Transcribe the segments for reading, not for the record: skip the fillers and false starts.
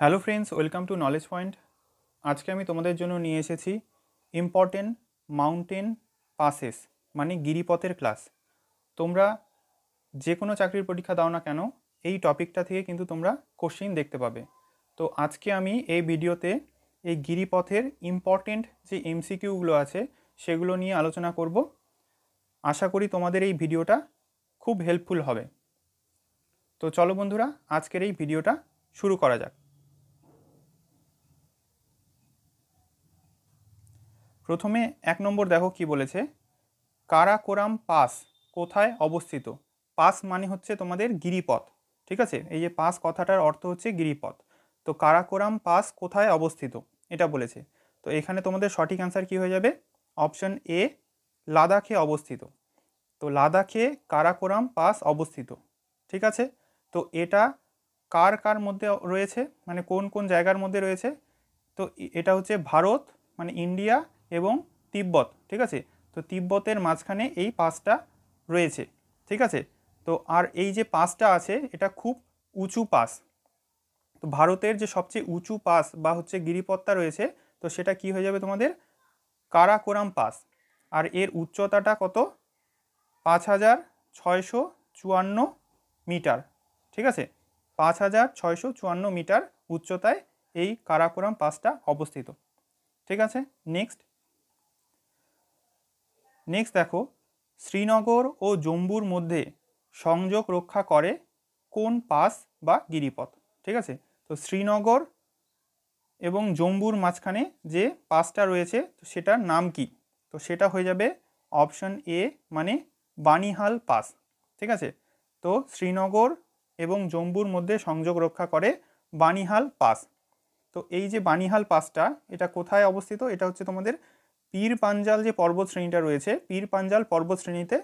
Hello friends, welcome to knowledge point. আজকে আমি তোমাদের জন্য নিয়ে এসেছি ইম্পর্টেন্ট মাউন্টেন পাসেস মানে গিরিপথের ক্লাস। তোমরা যে কোনো চাকরির পরীক্ষা দাও না কেন, এই টপিকটা থেকে কিন্তু তোমরা কোশ্চিন দেখতে পাবে। তো আজকে আমি এই ভিডিওতে এই গিরিপথের ইম্পর্টেন্ট যে এমসিকিউগুলো আছে সেগুলো নিয়ে আলোচনা করব। আশা করি তোমাদের এই ভিডিওটা খুব হেল্পফুল হবে। তো চলো বন্ধুরা, আজকের এই ভিডিওটা শুরু করা যাক। প্রথমে 1 নম্বর দেখো কি বলেছে, কারাকোরাম পাস কোথায় অবস্থিত। পাস মানে হচ্ছে তোমাদের গিরিপথ, ঠিক আছে। এই যে পাস কথাটার অর্থ হচ্ছে গিরিপথ। তো কারাকোরাম পাস কোথায় অবস্থিত এটা বলেছে। তো এখানে তোমাদের সঠিক অ্যান্সার কি হয়ে যাবে? অপশন এ, লাদাখে অবস্থিত। তো লাদাখে কারাকোরাম পাস অবস্থিত, ঠিক আছে। তো এটা কার কার মধ্যে রয়েছে, মানে কোন কোন জায়গার মধ্যে রয়েছে? তো এটা হচ্ছে ভারত মানে ইন্ডিয়া এবং তিব্বত, ঠিক আছে। তো তিব্বতের মাঝখানে এই পাসটা রয়েছে, ঠিক আছে। তো আর এই যে পাসটা আছে এটা খুব উঁচু পাস। তো ভারতের যে সবচেয়ে উঁচু পাস বা হচ্ছে গিরিপথটা রয়েছে, তো সেটা কি হয়ে যাবে তোমাদের? কারাকোরাম পাস। আর এর উচ্চতাটা কত? 5654 মিটার, ঠিক আছে। 5654 মিটার উচ্চতায় এই কারাকোরাম পাসটা অবস্থিত, ঠিক আছে। নেক্সট দেখো, শ্রীনগর ও জম্বুর মধ্যে সংযোগ রক্ষা করে কোন পাস বা গিরিপথ, ঠিক আছে। তো শ্রীনগর এবং জম্বুর মাঝখানে যে পাসটা রয়েছে তো সেটার নাম কি? তো সেটা হয়ে যাবে অপশন এ মানে বানিহাল পাস, ঠিক আছে। তো শ্রীনগর এবং জম্বুর মধ্যে সংযোগ রক্ষা করে বানিহাল পাস। তো এই যে বানিহাল পাসটা এটা কোথায় অবস্থিত? এটা হচ্ছে তোমাদের পীর পাঞ্জাল যে পর্বত শ্রেণীটা রয়েছে, পীর পাঞ্জাল পর্বত শ্রেণীতে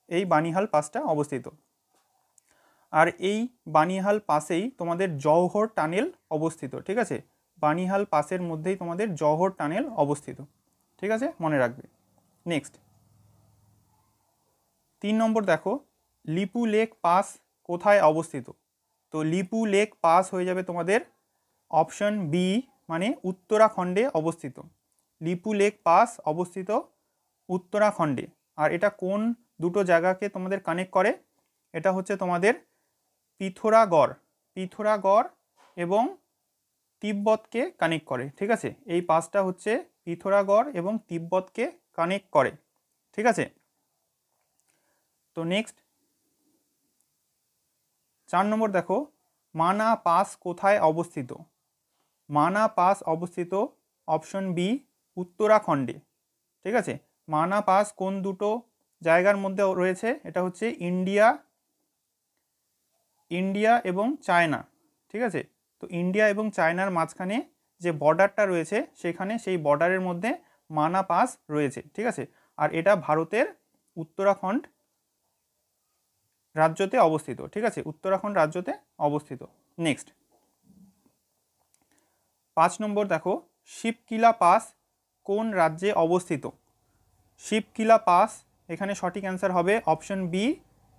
এই বানিহাল পাসটা অবস্থিত। আর এই বানিহাল পাসেই তোমাদের জওহর টানেল অবস্থিত, ঠিক আছে। বানিহাল পাসের মধ্যেই তোমাদের জওহর টানেল অবস্থিত, ঠিক আছে, মনে রাখবে। নেক্সট 3 নম্বর দেখো, লিপু লেক পাস কোথায় অবস্থিত? তো লিপু লেক পাস হয়ে যাবে তোমাদের অপশন বি মানে উত্তরাখণ্ডে অবস্থিত। লিপু লেক পাস অবস্থিত উত্তরাখণ্ডে। আর এটা কোন দুটো জায়গাকে তোমাদের কানেক্ট করে? এটা হচ্ছে তোমাদের পিথোরাগড় এবং তিব্বতকে কানেক্ট করে, ঠিক আছে। এই পাসটা হচ্ছে পিথোরাগড় এবং তিব্বতকে কানেক্ট করে, ঠিক আছে। তো নেক্সট 4 নম্বর দেখো, মানা পাস কোথায় অবস্থিত? মানা পাস অবস্থিত অপশন বি উত্তরাখণ্ডে, ঠিক আছে। মানা পাস কোন দুটো জায়গার মধ্যে রয়েছে? এটা হচ্ছে ইন্ডিয়া এবং চায়না, ঠিক আছে। তো ইন্ডিয়া এবং চায়নার মাঝখানে যে বর্ডারটা রয়েছে সেখানে সেই বর্ডারের মধ্যে মানা পাস রয়েছে, ঠিক আছে। আর এটা ভারতের উত্তরাখণ্ড রাজ্যতে অবস্থিত, ঠিক আছে, উত্তরাখণ্ড রাজ্যতে অবস্থিত। নেক্সট 5 নম্বর দেখো, শিবকিলা পাস কোন রাজ্যে অবস্থিত? শিবকিলা পাস এখানে সঠিক অ্যান্সার হবে অপশন বি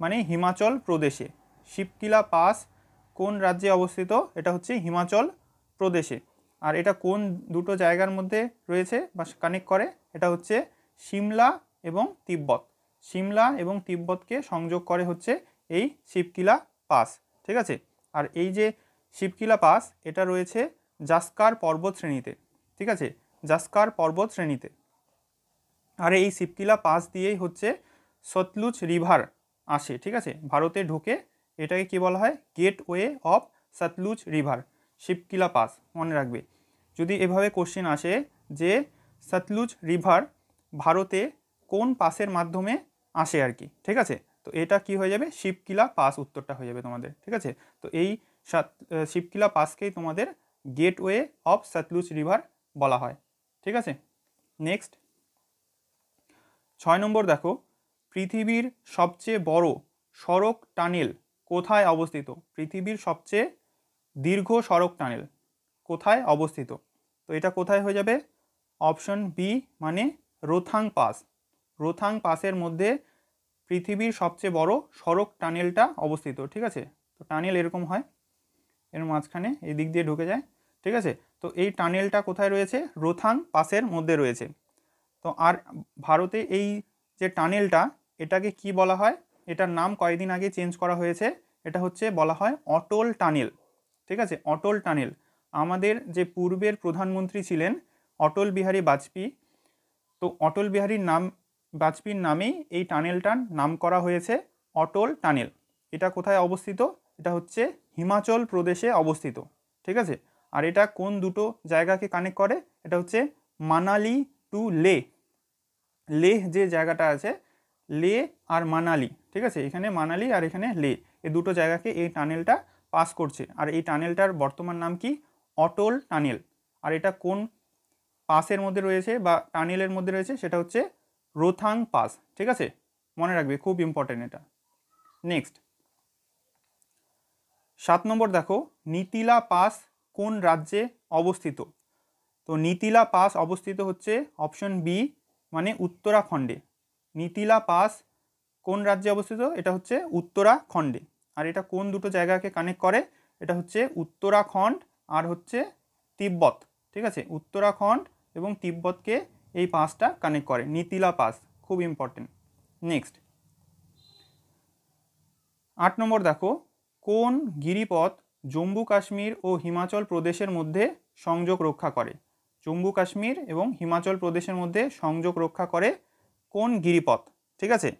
মানে হিমাচল প্রদেশে। শিবকিলা পাস কোন রাজ্যে অবস্থিত? এটা হচ্ছে হিমাচল প্রদেশে। আর এটা কোন দুটো জায়গার মধ্যে রয়েছে বা কানেক্ট করে? এটা হচ্ছে সিমলা এবং তিব্বত। সিমলা এবং তিব্বতকে সংযোগ করে হচ্ছে এই শিবকিলা পাস, ঠিক আছে। আর এই যে শিবকিলা পাস এটা রয়েছে জাস্কার পর্বত শ্রেণীতে, ঠিক আছে, জাস্কার পর্বত শ্রেণীতে। আর এই শিবকিলা পাস দিয়েই হচ্ছে সতলুজ রিভার আসে, ঠিক আছে, ভারতে ঢুকে। এটাকে কি বলা হয়? Gateway of Sutlej river, Shipki La pass, মনে রাখবে। যদি এভাবে কোশ্চেন আসে যে সতলুজ রিভার ভারতে কোন পাসের মাধ্যমে আসে আর কি, ঠিক আছে, তো এটা কি হয়ে যাবে? শিবকিলা পাস উত্তরটা হয়ে যাবে তোমাদের, ঠিক আছে। তো এই শিবকিলা পাসকেই তোমাদের গেটওয়ে অফ সতলুজ রিভার বলা হয়, ঠিক আছে। নেক্সট 6 নম্বর দেখো, পৃথিবীর সবচেয়ে বড় সড়ক টানেল কোথায় অবস্থিত? পৃথিবীর সবচেয়ে দীর্ঘ সড়ক টানেল কোথায় অবস্থিত? তো এটা কোথায় হয়ে যাবে? অপশন বি মানে রোথাং পাস। রোথাং পাসের মধ্যে পৃথিবীর সবচেয়ে বড় সড়ক টানেলটা অবস্থিত, ঠিক আছে। তো টানেল এরকম হয়, এর মাঝখানে এই দিক দিয়ে ঢুকে যায়। ঠিক আছে। তো এই টানেলটা কোথায় রয়েছে? রোথাং পাসের মধ্যে রয়েছে। তো আর ভারতে এই যে টানেলটা, এটাকে কি বলা হয়? এটার নাম কয়েকদিন আগে চেঞ্জ করা হয়েছে, এটা হচ্ছে বলা হয় অটল টানেল। ঠিক আছে, অটল টানেল। আমাদের যে পূর্বের প্রধানমন্ত্রী ছিলেন অটল বিহারী বাজপেয়ী, তো অটল বিহারীর বাজপেয়ীর নামেই এই টানেলটার নাম করা হয়েছে অটল টানেল। এটা কোথায় অবস্থিত? এটা হচ্ছে হিমাচল প্রদেশে অবস্থিত। ঠিক আছে। আর এটা কোন দুটো জায়গাকে কানেক্ট করে? এটা হচ্ছে মানালি টু লে। লেহ যে জায়গাটা আছে, লে আর মানালি, ঠিক আছে, এখানে মানালি আর এখানে লে, এই দুটো জায়গাকে এই টানেলটা পাস করছে। আর এই টানেলটার বর্তমান নাম কি? অটল টানেল। আর এটা কোন পাসের মধ্যে রয়েছে বা টানেলের মধ্যে রয়েছে? সেটা হচ্ছে রোথাং পাস। ঠিক আছে, মনে রাখবে, খুব ইম্পর্টেন্ট এটা। নেক্সট 7 নম্বর দেখো, নীতিলা পাস কোন রাজ্যে অবস্থিত? তো নীতিলা পাস অবস্থিত হচ্ছে অপশন বি, মানে উত্তরাখণ্ডে। নীতিলা পাস কোন রাজ্যে অবস্থিত? এটা হচ্ছে উত্তরাখণ্ডে। আর এটা কোন দুটো জায়গাকে কানেক্ট করে? এটা হচ্ছে উত্তরাখণ্ড আর হচ্ছে তিব্বত। ঠিক আছে, উত্তরাখণ্ড এবং তিব্বতকে এই পাসটা কানেক্ট করে, নীতিলা পাস, খুব ইম্পর্টেন্ট। নেক্সট 8 নম্বর দেখো, কোন গিরিপথ জম্মু কাশ্মীর ও হিমাচল প্রদেশের মধ্যে সংযোগ রক্ষা করে? জম্মু কাশ্মীর এবং হিমাচল প্রদেশের মধ্যে সংযোগ রক্ষা করে কোন গিরিপথ? ঠিক আছে,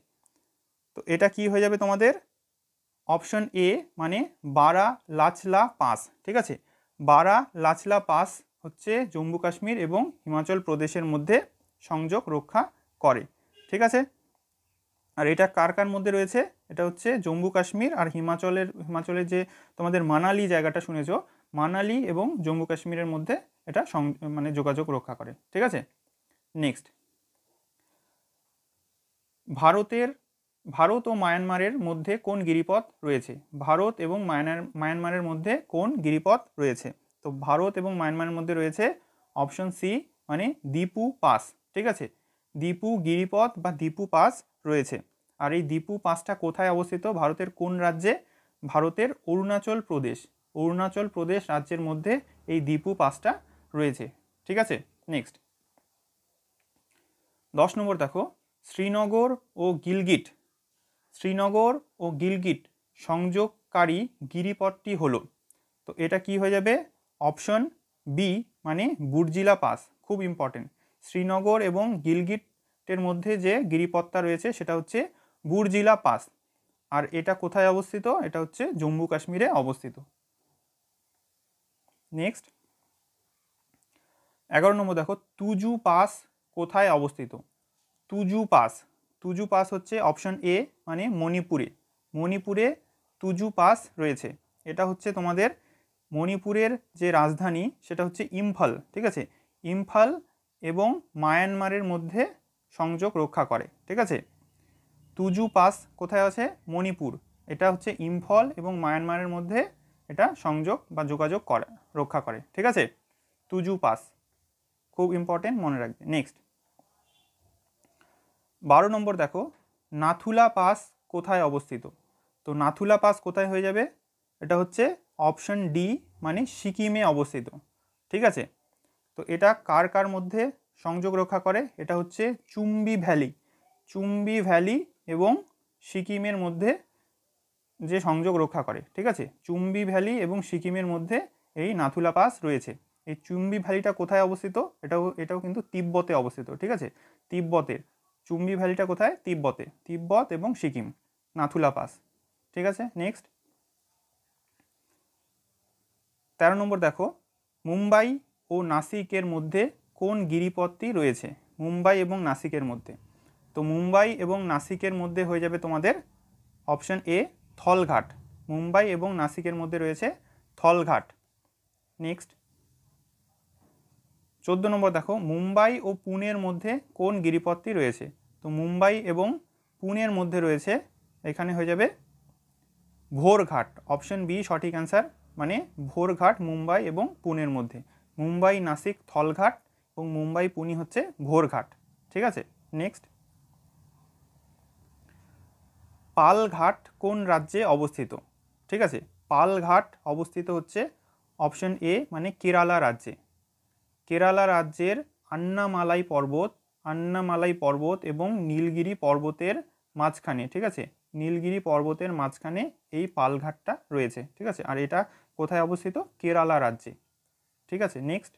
তো এটা কি হয়ে যাবে তোমাদের? অপশন এ, মানে বারা লাচলা পাস। ঠিক আছে, বারা লাচলা পাস হচ্ছে জম্মু কাশ্মীর এবং হিমাচল প্রদেশের মধ্যে সংযোগ রক্ষা করে। ঠিক আছে, আর এটা কার কার মধ্যে রয়েছে? এটা হচ্ছে জম্মু কাশ্মীর আর হিমাচলের যে তোমাদের মানালি জায়গাটা শুনেছ, মানালি এবং জম্মু কাশ্মীরের মধ্যে এটা মানে যোগাযোগ রক্ষা করে। ঠিক আছে। নেক্সট, ভারত ও মায়ানমারের মধ্যে কোন গিরিপথ রয়েছে? ভারত এবং মায়ানমারের মধ্যে কোন গিরিপথ রয়েছে? তো ভারত এবং মায়ানমারের মধ্যে রয়েছে অপশন সি, মানে দিপু পাস। ঠিক আছে, দিপু গিরিপথ বা দিপু পাস রয়েছে। আর এই দিপু পাসটা কোথায় অবস্থিত? ভারতের কোন রাজ্যে? ভারতের অরুণাচল প্রদেশ রাজ্যের মধ্যে এই দিপু পাসটা রয়েছে। ঠিক আছে। নেক্সট 10 নম্বর দেখো, শ্রীনগর ও গিলগিট সংযোগকারী গিরিপথটি হলো। তো এটা কি হয়ে যাবে? অপশন বি, মানে বুর্জিলা পাস, খুব ইম্পর্টেন্ট। শ্রীনগর এবং গিলগিটের মধ্যে যে গিরিপথটা রয়েছে সেটা হচ্ছে বুর্জিলা পাস। আর এটা কোথায় অবস্থিত? এটা হচ্ছে জম্মু কাশ্মীরে অবস্থিত। নেক্সট 11 নম্বর দেখো, তুজু পাস কোথায় অবস্থিত? তুজু পাস হচ্ছে অপশন এ, মানে মণিপুরে তুজু পাস রয়েছে। এটা হচ্ছে তোমাদের মণিপুরের যে রাজধানী সেটা হচ্ছে ইম্ফল। ঠিক আছে, ইম্ফল এবং মায়ানমারের মধ্যে সংযোগ রক্ষা করে। ঠিক আছে, তুজু পাস কোথায় আছে? মণিপুর। এটা হচ্ছে ইম্ফল এবং মায়ানমারের মধ্যে এটা সংযোগ বা যোগাযোগ রক্ষা করে। ঠিক আছে, তুজু পাস, খুব ইম্পর্টেন্ট, মনে রাখবে। নেক্সট 12 নম্বর দেখো, নাথুলা পাস কোথায় অবস্থিত? তো নাথুলা পাস কোথায় হয়ে যাবে? এটা হচ্ছে অপশন ডি, মানে সিকিমে অবস্থিত। ঠিক আছে, তো এটা কার কার মধ্যে সংযোগ রক্ষা করে? এটা হচ্ছে চুম্বি ভ্যালি এবং সিকিমের মধ্যে যে সংযোগ রক্ষা করে। ঠিক আছে, চুম্বি ভ্যালি এবং সিকিমের মধ্যে এই নাথুলা পাস রয়েছে। এই চুম্বি ভ্যালিটা কোথায় অবস্থিত? এটাও কিন্তু তিব্বতে অবস্থিত। ঠিক আছে, তিব্বতের চুম্বি ভ্যালিটা কোথায়? তিব্বত এবং সিকিম, নাথুলা পাস। ঠিক আছে। নেক্সট 13 নম্বর দেখো, মুম্বাই ও নাসিকের মধ্যে কোন গিরিপথটি রয়েছে? মুম্বাই এবং নাসিকের মধ্যে, তো মুম্বাই এবং নাসিকের মধ্যে হয়ে যাবে তোমাদের অপশন এ, থলঘাট। মুম্বাই এবং নাসিকের মধ্যে রয়েছে থলঘাট। নেক্সট 14 নম্বর দেখো, মুম্বাই ও পুনের মধ্যে কোন গিরিপথটি রয়েছে? তো মুম্বাই এবং পুনের মধ্যে রয়েছে, এখানে হয়ে যাবে ভোরঘাট। অপশন বি সঠিক অ্যান্সার, মানে ভোরঘাট মুম্বাই এবং পুনের মধ্যে। মুম্বাই নাসিক থলঘাট এবং মুম্বাই পুনি হচ্ছে ভোরঘাট। ঠিক আছে। নেক্সট, পালঘাট কোন রাজ্যে অবস্থিত? ঠিক আছে, পালঘাট অবস্থিত হচ্ছে অপশন এ মানে কেরালা রাজ্যে। কেরালা রাজ্যের আন্নামালাই পর্বত এবং নীলগিরি পর্বতের মাঝখানে, ঠিক আছে, নীলগিরি পর্বতের মাঝখানে এই পালঘাটটা রয়েছে, ঠিক আছে। আর এটা কোথায় অবস্থিত? কেরালা রাজ্যে, ঠিক আছে। নেক্সট,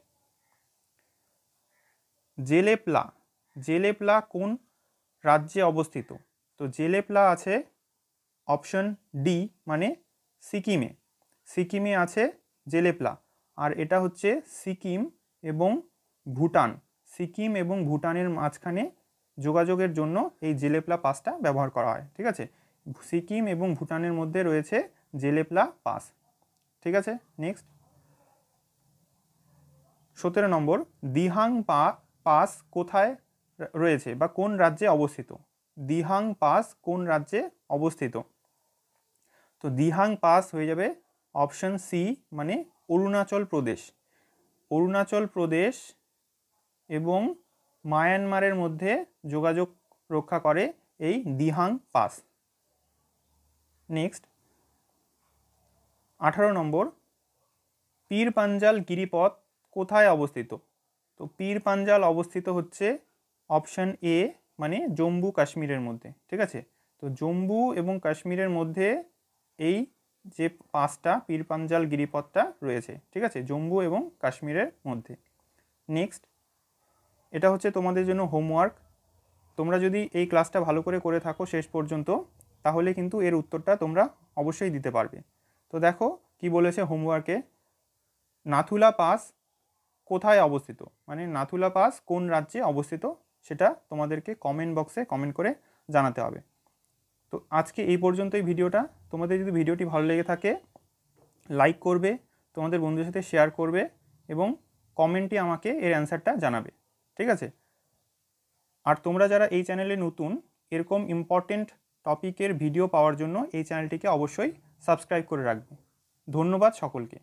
জেলেপলা কোন রাজ্যে অবস্থিত? তো জেলেপলা আছে অপশন ডি মানে সিকিমে আছে জেলেপলা। আর এটা হচ্ছে সিকিম এবং ভুটানের মাঝখানে যোগাযোগের জন্য এই জেলেপলা পাসটা ব্যবহার করা হয়, ঠিক আছে। সিকিম এবং ভুটানের মধ্যে রয়েছে জেলেপলা পাস, ঠিক আছে। নেক্সট 17 নম্বর, দিহাং পাস কোথায় রয়েছে বা কোন রাজ্যে অবস্থিত? দিহাং পাস কোন রাজ্যে অবস্থিত? তো দিহাং পাস হয়ে যাবে অপশন সি মানে অরুণাচল প্রদেশ এবং মায়ানমারের মধ্যে যোগাযোগ রক্ষা করে এই দিহাং পাস। নেক্সট 18 নম্বর, পীর পাঞ্জাল গিরিপথ কোথায় অবস্থিত? তো পীর পাঞ্জাল অবস্থিত হচ্ছে অপশন এ মানে জম্মু কাশ্মীরের মধ্যে, ঠিক আছে। তো জম্মু এবং কাশ্মীরের মধ্যে এই যে পাঁচটা পীর পাঞ্জাল গিরিপথটা রয়েছে, ঠিক আছে, জম্মু এবং কাশ্মীরের মধ্যে। নেক্সট, এটা হচ্ছে তোমাদের জন্য হোমওয়ার্ক। তোমরা যদি এই ক্লাসটা ভালো করে থাকো শেষ পর্যন্ত, তাহলে কিন্তু এর উত্তরটা তোমরা অবশ্যই দিতে পারবে। তো দেখো কি বলেছে হোমওয়ার্কে, নাথুলা পাস কোথায় অবস্থিত, মানে নাথুলা পাস কোন রাজ্যে অবস্থিত সেটা তোমাদেরকে কমেন্ট বক্সে কমেন্ট করে জানাতে হবে। তো আজকে এই পর্যন্তই ভিডিওটা। তোমাদের যদি ভিডিওটি ভালো লেগে থাকে লাইক করবে, তোমাদের বন্ধুদের সাথে শেয়ার করবে এবং কমেন্টে আমাকে এর অ্যান্সারটা জানাবে, ঠিক আছে। আর তোমরা যারা এই চ্যানেলে নতুন, এরকম ইম্পর্টেন্ট টপিকের ভিডিও পাওয়ার জন্য এই চ্যানেলটিকে অবশ্যই সাবস্ক্রাইব করে রাখবে। ধন্যবাদ সকলকে।